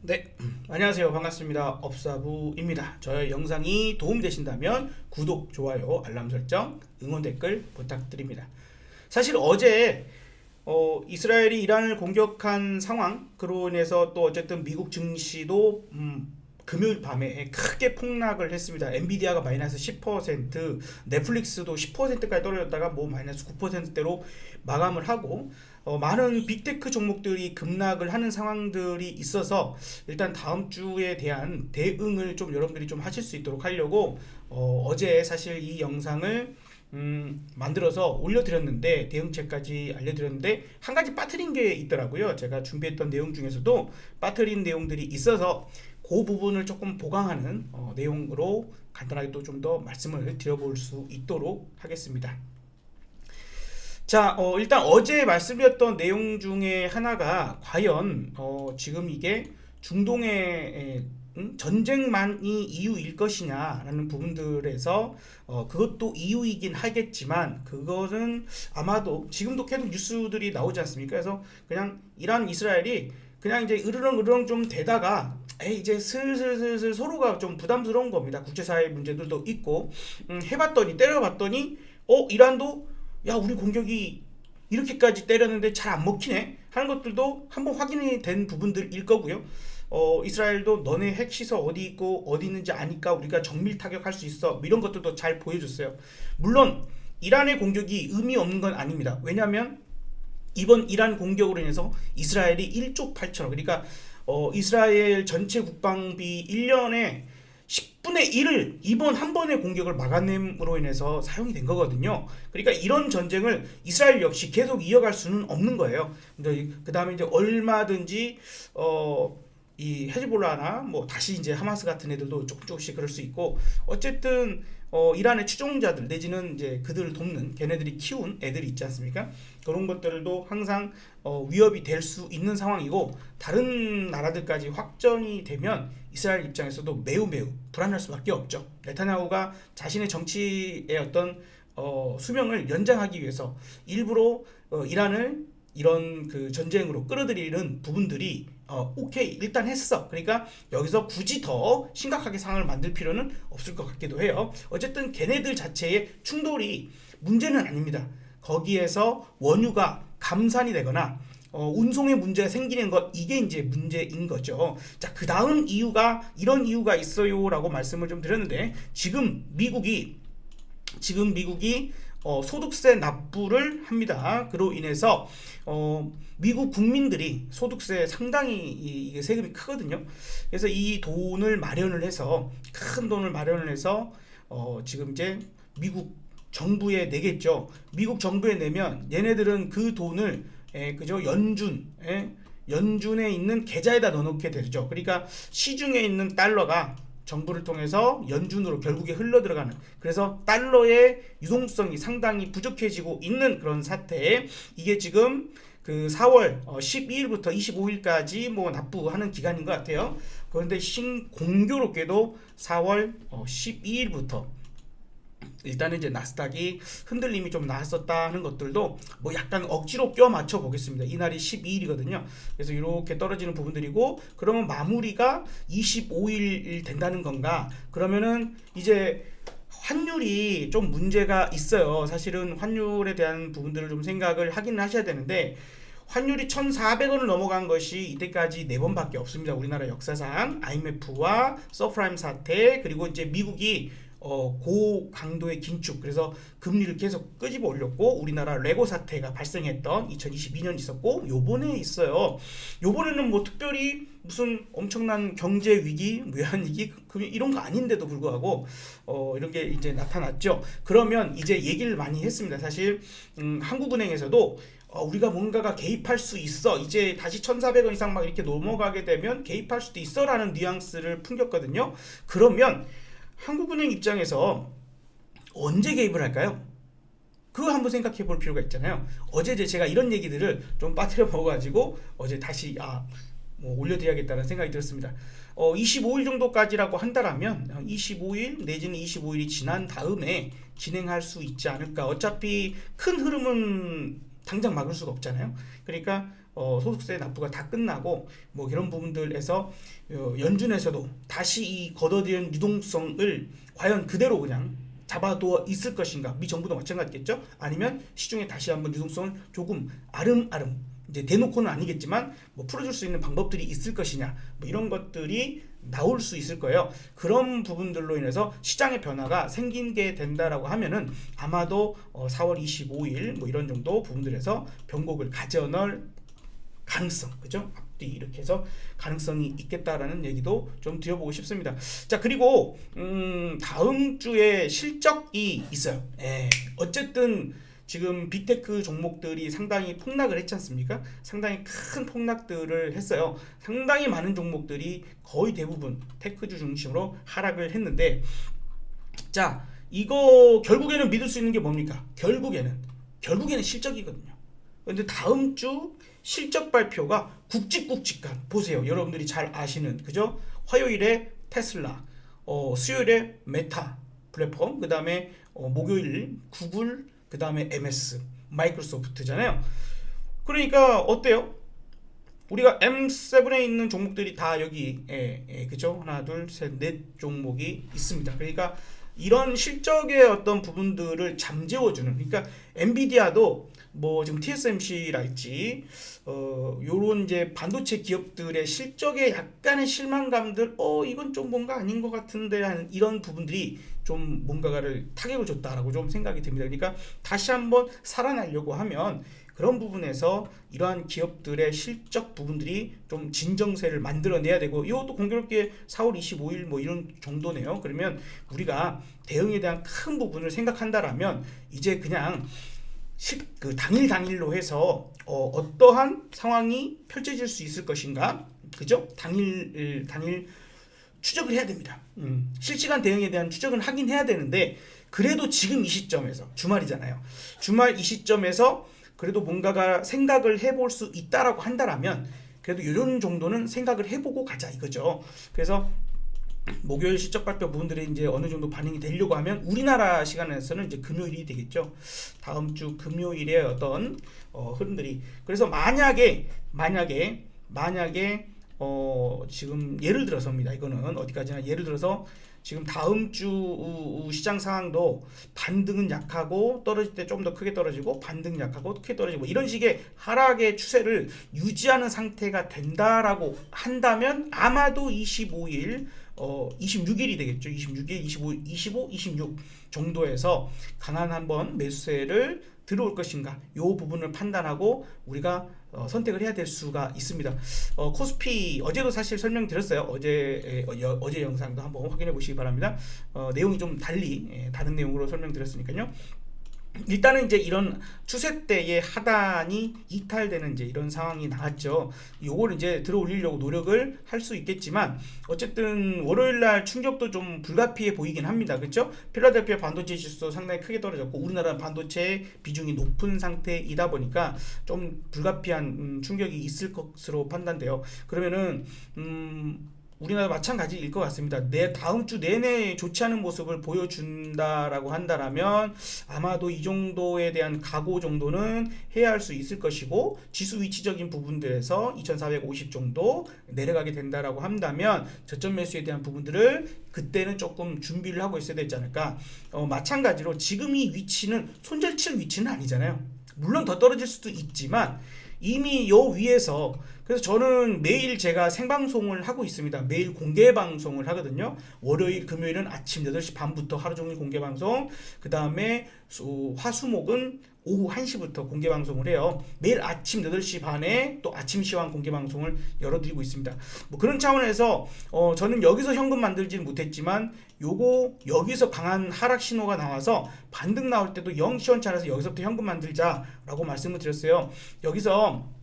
네, 안녕하세요. 반갑습니다. 업사부입니다. 저의 영상이 도움되신다면 구독, 좋아요, 알람 설정, 응원 댓글 부탁드립니다. 사실 어제 이스라엘이 이란을 공격한 상황, 그로 인해서 또 어쨌든 미국 증시도 금요일 밤에 크게 폭락을 했습니다. 엔비디아가 마이너스 10%, 넷플릭스도 10%까지 떨어졌다가 뭐 마이너스 9%대로 마감을 하고 많은 빅테크 종목들이 급락을 하는 상황들이 있어서 일단 다음 주에 대한 대응을 좀 여러분들이 좀 하실 수 있도록 하려고 어제 사실 이 영상을 만들어서 올려드렸는데, 대응책까지 알려드렸는데 한 가지 빠뜨린 게 있더라고요. 제가 준비했던 내용 중에서도 빠뜨린 내용들이 있어서 그 부분을 조금 보강하는 내용으로 간단하게 또 좀 더 말씀을 드려볼 수 있도록 하겠습니다. 자, 일단 어제 말씀드렸던 내용 중에 하나가 과연 지금 이게 중동의 전쟁만이 이유일 것이냐라는 부분들에서 그것도 이유이긴 하겠지만, 그것은 아마도 지금도 계속 뉴스들이 나오지 않습니까? 그래서 그냥 이란 이스라엘이 그냥 이제 으르렁으르렁 좀 되다가 이제 슬슬슬슬 서로가 좀 부담스러운 겁니다. 국제사회 문제들도 있고 해봤더니 때려봤더니 이란도 야, 우리 공격이 이렇게까지 때렸는데 잘 안 먹히네 하는 것들도 한번 확인이 된 부분들일 거고요. 이스라엘도 너네 핵시설 어디 있고 어디 있는지 아니까 우리가 정밀 타격할 수 있어, 뭐 이런 것들도 잘 보여줬어요. 물론 이란의 공격이 의미 없는 건 아닙니다. 왜냐하면 이번 이란 공격으로 인해서 이스라엘이 1조 8천억, 그러니까 이스라엘 전체 국방비 1년에 10분의 1을 이번 한 번의 공격을 막아냄으로 인해서 사용이 된 거거든요. 그러니까 이런 전쟁을 이스라엘 역시 계속 이어갈 수는 없는 거예요. 그 다음에 이제 얼마든지 이 헤즈볼라나 뭐 다시 이제 하마스 같은 애들도 조금씩 그럴 수 있고, 어쨌든 이란의 추종자들 내지는 이제 그들을 돕는 걔네들이 키운 애들이 있지 않습니까? 그런 것들도 항상 위협이 될 수 있는 상황이고, 다른 나라들까지 확전이 되면 이스라엘 입장에서도 매우 불안할 수밖에 없죠. 네타냐후가 자신의 정치의 어떤 수명을 연장하기 위해서 일부러 이란을 이런 그 전쟁으로 끌어들이는 부분들이 오케이 일단 했어. 그러니까 여기서 굳이 더 심각하게 상황을 만들 필요는 없을 것 같기도 해요. 어쨌든 걔네들 자체의 충돌이 문제는 아닙니다. 거기에서 원유가 감산이 되거나 운송에 문제가 생기는 것, 이게 이제 문제인 거죠. 자, 그 다음 이유가 이런 이유가 있어요라고 말씀을 좀 드렸는데, 지금 미국이 소득세 납부를 합니다. 그로 인해서 미국 국민들이 소득세 상당히 이게 세금이 크거든요. 그래서 이 돈을 마련을 해서, 큰 돈을 마련을 해서 지금 이제 미국 정부에 내겠죠. 미국 정부에 내면 얘네들은 그 돈을 그저 연준에 있는 계좌에다 넣어놓게 되죠. 그러니까 시중에 있는 달러가 정부를 통해서 연준으로 결국에 흘러 들어가는, 그래서 달러의 유동성이 상당히 부족해지고 있는 그런 사태에, 이게 지금 그 4월 12일부터 25일까지 뭐 납부하는 기간인 것 같아요. 그런데 공교롭게도 4월 12일부터 일단은 이제 나스닥이 흔들림이 좀 나왔었다 하는 것들도 뭐 약간 억지로 껴 맞춰 보겠습니다. 이날이 12일이거든요. 그래서 이렇게 떨어지는 부분들이고, 그러면 마무리가 25일 된다는 건가? 그러면은 이제 환율이 좀 문제가 있어요. 사실은 환율에 대한 부분들을 좀 생각을 하긴 하셔야 되는데, 환율이 1,400원을 넘어간 것이 이때까지 4번밖에 없습니다. 우리나라 역사상 IMF와 서프라임 사태, 그리고 이제 미국이 고강도의 긴축, 그래서 금리를 계속 끄집어 올렸고, 우리나라 레고 사태가 발생했던 2022년 있었고, 요번에 있어요. 요번에는 뭐 특별히 무슨 엄청난 경제 위기, 외환위기 이런 거 아닌데도 불구하고 이런 게 이제 나타났죠. 그러면 이제 얘기를 많이 했습니다. 사실 한국은행에서도 우리가 뭔가가 개입할 수 있어, 이제 다시 1,400원 이상 막 이렇게 넘어가게 되면 개입할 수도 있어 라는 뉘앙스를 풍겼거든요. 그러면 한국은행 입장에서 언제 개입을 할까요? 그거 한번 생각해 볼 필요가 있잖아요. 어제 제가 이런 얘기들을 좀 빠뜨려 먹어가지고 어제 다시 뭐 올려드려야겠다는 생각이 들었습니다. 25일 정도까지라고 한다라면 25일 내지는 25일이 지난 다음에 진행할 수 있지 않을까. 어차피 큰 흐름은 당장 막을 수가 없잖아요. 그러니까 소득세 납부가 다 끝나고 뭐 이런 부분들에서 연준에서도 다시 이 걷어들인 유동성을 과연 그대로 그냥 잡아두어 있을 것인가. 미 정부도 마찬가지겠죠. 아니면 시중에 다시 한번 유동성을 조금 아름아름 이제 대놓고는 아니겠지만 뭐 풀어줄 수 있는 방법들이 있을 것이냐, 뭐 이런 것들이 나올 수 있을 거예요. 그런 부분들로 인해서 시장의 변화가 생기게 된다라고 하면은 아마도 4월 25일 뭐 이런 정도 부분들에서 변곡을 가져넣을 가능성, 그죠? 앞뒤 이렇게 해서 가능성이 있겠다라는 얘기도 좀 드려보고 싶습니다. 자, 그리고 다음 주에 실적이 있어요. 어쨌든 지금 빅테크 종목들이 상당히 폭락을 했지 않습니까? 상당히 큰 폭락들을 했어요. 상당히 많은 종목들이 거의 대부분 테크주 중심으로 하락을 했는데, 자, 이거 결국에는 믿을 수 있는 게 뭡니까? 결국에는 실적이거든요. 근데 다음 주 실적 발표가 굵직굵직한, 보세요. 여러분들이 잘 아시는, 그죠? 화요일에 테슬라, 수요일에 메타 플랫폼, 그 다음에 목요일 구글, 그 다음에 MS, 마이크로소프트잖아요. 그러니까 어때요? 우리가 M7에 있는 종목들이 다 여기, 그죠? 하나, 둘, 셋, 넷 종목이 있습니다. 그러니까 이런 실적의 어떤 부분들을 잠재워주는, 그러니까 엔비디아도 뭐 지금 TSMC랄지 요런 이제 반도체 기업들의 실적에 약간의 실망감들, 이건 좀 뭔가 아닌 것 같은데 하는 이런 부분들이 좀 뭔가를 타격을 줬다라고 좀 생각이 듭니다. 그러니까 다시 한번 살아나려고 하면 그런 부분에서 이러한 기업들의 실적 부분들이 좀 진정세를 만들어내야 되고, 이것도 공교롭게 4월 25일 뭐 이런 정도네요. 그러면 우리가 대응에 대한 큰 부분을 생각한다라면 이제 그냥 그 당일로 해서 어떠한 상황이 펼쳐질 수 있을 것인가, 그죠? 당일 추적을 해야 됩니다. 실시간 대응에 대한 추적은 하긴 해야 되는데, 그래도 지금 이 시점에서 주말이잖아요. 주말 이 시점에서 그래도 뭔가가 생각을 해볼 수 있다라고 한다라면 그래도 이런 정도는 생각을 해보고 가자 이거죠. 그래서 목요일 실적 발표 부분들이 이제 어느 정도 반영이 되려고 하면 우리나라 시간에서는 이제 금요일이 되겠죠. 다음 주 금요일에 어떤 흐름들이, 그래서 만약에 지금 예를 들어서입니다. 이거는 어디까지나 예를 들어서 지금 다음 주 시장 상황도 반등은 약하고 떨어질 때 좀 더 크게 떨어지고 반등 약하고 크게 떨어지고 이런 식의 하락의 추세를 유지하는 상태가 된다라고 한다면 아마도 25일 26일이 되겠죠. 26일, 25, 26 정도에서 강한 한번 매수세를 들어올 것인가, 이 부분을 판단하고 우리가 선택을 해야 될 수가 있습니다. 코스피 어제도 사실 설명드렸어요. 어제 영상도 한번 확인해 보시기 바랍니다. 내용이 좀 달리 다른 내용으로 설명드렸으니까요. 일단은 이제 이런 추세대의 하단이 이탈되는 이제 이런 상황이 나왔죠. 요걸 이제 들어 올리려고 노력을 할 수 있겠지만 어쨌든 월요일날 충격도 좀 불가피해 보이긴 합니다. 그렇죠? 필라델피아 반도체 지수도 상당히 크게 떨어졌고 우리나라 반도체 비중이 높은 상태이다 보니까 좀 불가피한 충격이 있을 것으로 판단돼요. 그러면은 우리나라 마찬가지일 것 같습니다. 다음 주 내내 좋지 않은 모습을 보여준다라고 한다라면 아마도 이 정도에 대한 각오 정도는 해야 할 수 있을 것이고, 지수 위치적인 부분들에서 2450 정도 내려가게 된다라고 한다면 저점 매수에 대한 부분들을 그때는 조금 준비를 하고 있어야 되지 않을까. 마찬가지로 지금 이 위치는 손절칠 위치는 아니잖아요. 물론 더 떨어질 수도 있지만 이미 요 위에서, 그래서 저는 매일 제가 생방송을 하고 있습니다. 매일 공개 방송을 하거든요. 월요일, 금요일은 아침 8시 반부터 하루 종일 공개 방송, 그 다음에 화수목은 오후 1시부터 공개 방송을 해요. 매일 아침 8시 반에 또 아침 시황 공개 방송을 열어드리고 있습니다. 뭐 그런 차원에서 저는 여기서 현금 만들지는 못했지만 여기서 강한 하락 신호가 나와서 반등 나올 때도 영 시원찮아서 여기서부터 현금 만들자라고 말씀을 드렸어요. 여기서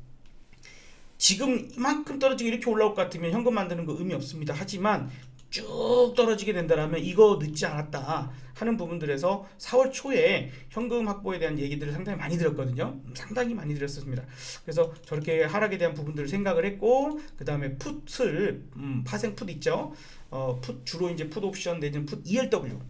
지금 이만큼 떨어지고 이렇게 올라올 것 같으면 현금 만드는 거 의미 없습니다. 하지만 쭉 떨어지게 된다면 이거 늦지 않았다 하는 부분들에서 4월 초에 현금 확보에 대한 얘기들을 상당히 많이 들었거든요. 상당히 많이 들었습니다. 그래서 저렇게 하락에 대한 부분들을 생각을 했고, 그 다음에 풋을 파생 풋 있죠. 풋 주로 이제 풋 옵션 내지는 풋 ELW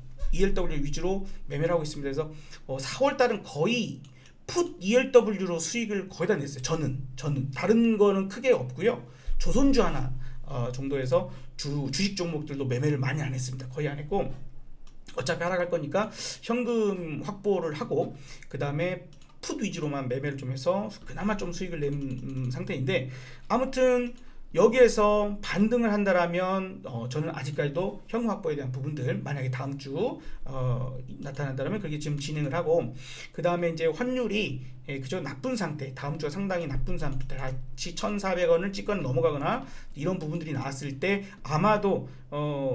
위주로 매매를 하고 있습니다. 그래서 4월 달은 거의 풋 ELW로 수익을 거의 다 냈어요. 저는 다른 거는 크게 없고요. 조선주 하나 정도에서 주식 종목들도 매매를 많이 안 했습니다. 거의 안 했고, 어차피 하락할 거니까 현금 확보를 하고 그 다음에 풋 위주로만 매매를 좀 해서 그나마 좀 수익을 낸 상태인데, 아무튼 여기에서 반등을 한다라면 저는 아직까지도 현금 확보에 대한 부분들, 만약에 다음 주 나타난다면 그렇게 지금 진행을 하고, 그 다음에 이제 환율이 그저 나쁜 상태, 다음 주가 상당히 나쁜 상태, 다시 1,400원을 찍거나 넘어가거나 이런 부분들이 나왔을 때 아마도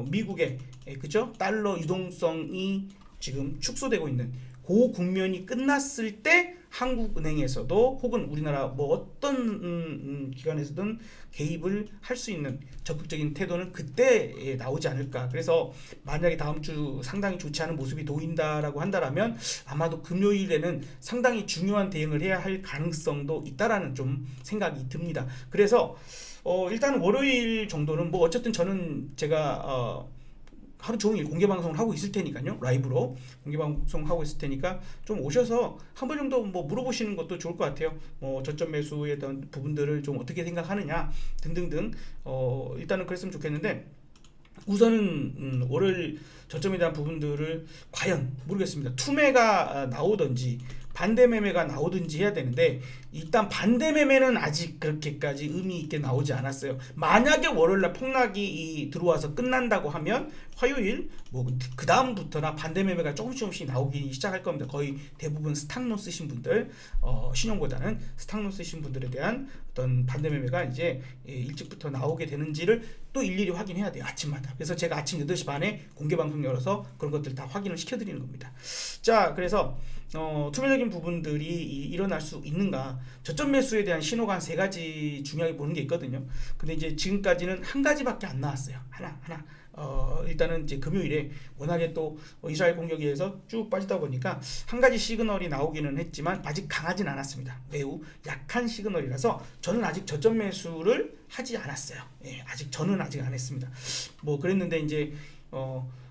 미국의 그죠 달러 유동성이 지금 축소되고 있는 그 국면이 끝났을 때 한국은행에서도 혹은 우리나라 뭐 어떤 기관에서든 개입을 할 수 있는 적극적인 태도는 그때 나오지 않을까. 그래서 만약에 다음 주 상당히 좋지 않은 모습이 보인다라고 한다라면 아마도 금요일에는 상당히 중요한 대응을 해야 할 가능성도 있다라는 좀 생각이 듭니다. 그래서 일단 월요일 정도는 뭐 어쨌든 저는 제가 하루 종일 공개 방송을 하고 있을 테니까요. 라이브로 공개 방송하고 있을 테니까 좀 오셔서 한 번 정도 뭐 물어보시는 것도 좋을 것 같아요. 뭐 저점 매수에 대한 부분들을 좀 어떻게 생각하느냐 등등등. 일단은 그랬으면 좋겠는데, 우선은 월요일 저점에 대한 부분들을 과연 모르겠습니다. 투매가 나오든지 반대 매매가 나오든지 해야 되는데, 일단 반대 매매는 아직 그렇게까지 의미 있게 나오지 않았어요. 만약에 월요일날 폭락이 들어와서 끝난다고 하면 화요일 뭐 그 다음부터나 반대 매매가 조금씩 나오기 시작할 겁니다. 거의 대부분 스탁론 쓰신 분들, 신용보다는 스탁론 쓰신 분들에 대한 어떤 반대 매매가 이제 일찍부터 나오게 되는지를 또 일일이 확인해야 돼요, 아침마다. 그래서 제가 아침 8시 반에 공개 방송 열어서 그런 것들 다 확인을 시켜드리는 겁니다. 자, 그래서 투명적인 부분들이 일어날 수 있는가, 저점 매수에 대한 신호가 한 3가지 중요하게 보는 게 있거든요. 근데 이제 지금까지는 한 가지밖에 안 나왔어요. 하나. 일단은 이제 금요일에 워낙에 또 이스라엘 공격에 의해서 쭉 빠지다 보니까 한 가지 시그널이 나오기는 했지만 아직 강하진 않았습니다. 매우 약한 시그널이라서 저는 아직 저점 매수를 하지 않았어요. 저는 아직 안 했습니다. 뭐 그랬는데 이제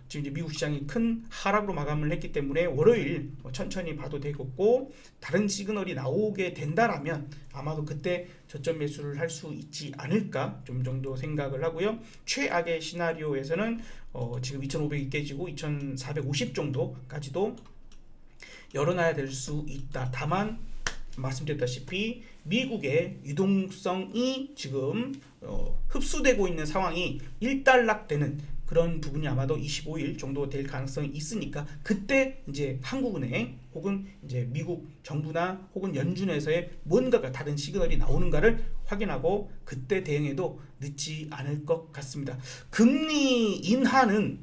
지금 이제 미국 시장이 큰 하락으로 마감을 했기 때문에 월요일 천천히 봐도 되겠고, 다른 시그널이 나오게 된다라면 아마도 그때 저점 매수를 할 수 있지 않을까 좀 정도 생각을 하고요. 최악의 시나리오에서는 지금 2,500이 깨지고 2,450 정도까지도 열어놔야 될 수 있다. 다만 말씀드렸다시피 미국의 유동성이 지금 흡수되고 있는 상황이 일단락되는 그런 부분이 아마도 25일 정도 될 가능성이 있으니까, 그때 이제 한국은행 혹은 이제 미국 정부나 혹은 연준에서의 뭔가가 다른 시그널이 나오는가를 확인하고 그때 대응해도 늦지 않을 것 같습니다. 금리 인하는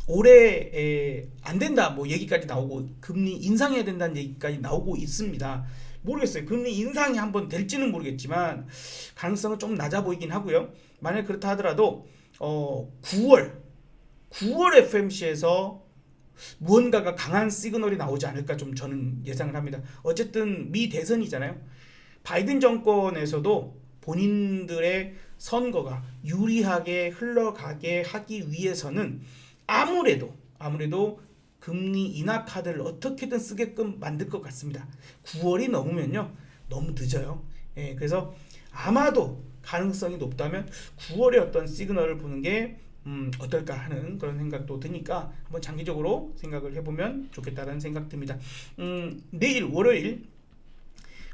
올해 안 된다 뭐 얘기까지 나오고, 금리 인상해야 된다는 얘기까지 나오고 있습니다. 모르겠어요. 금리 인상이 한번 될지는 모르겠지만 가능성은 좀 낮아 보이긴 하고요. 만약 그렇다 하더라도 9월 FMC에서 무언가가 강한 시그널이 나오지 않을까 좀 저는 예상을 합니다. 어쨌든 미 대선이잖아요. 바이든 정권에서도 본인들의 선거가 유리하게 흘러가게 하기 위해서는 아무래도 금리 인하 카드를 어떻게든 쓰게끔 만들 것 같습니다. 9월이 넘으면요 너무 늦어요. 그래서 아마도 가능성이 높다면 9월에 어떤 시그널을 보는 게 어떨까 하는 그런 생각도 드니까 한번 장기적으로 생각을 해보면 좋겠다는 생각 듭니다. 내일 월요일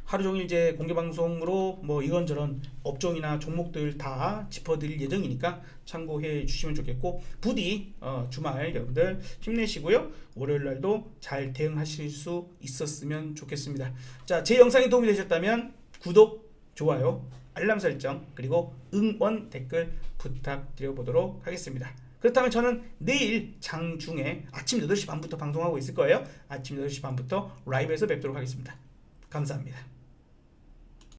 하루 종일 이제 공개 방송으로 뭐 이런저런 업종이나 종목들 다 짚어드릴 예정이니까 참고해 주시면 좋겠고, 부디 주말 여러분들 힘내시고요. 월요일 날도 잘 대응하실 수 있었으면 좋겠습니다. 자, 제 영상이 도움이 되셨다면 구독, 좋아요, 알람 설정, 그리고 응원 댓글 부탁드려 보도록 하겠습니다. 그렇다면 저는 내일 장중에 아침 8시 반부터 방송하고 있을 거예요. 아침 8시 반부터 라이브에서 뵙도록 하겠습니다. 감사합니다.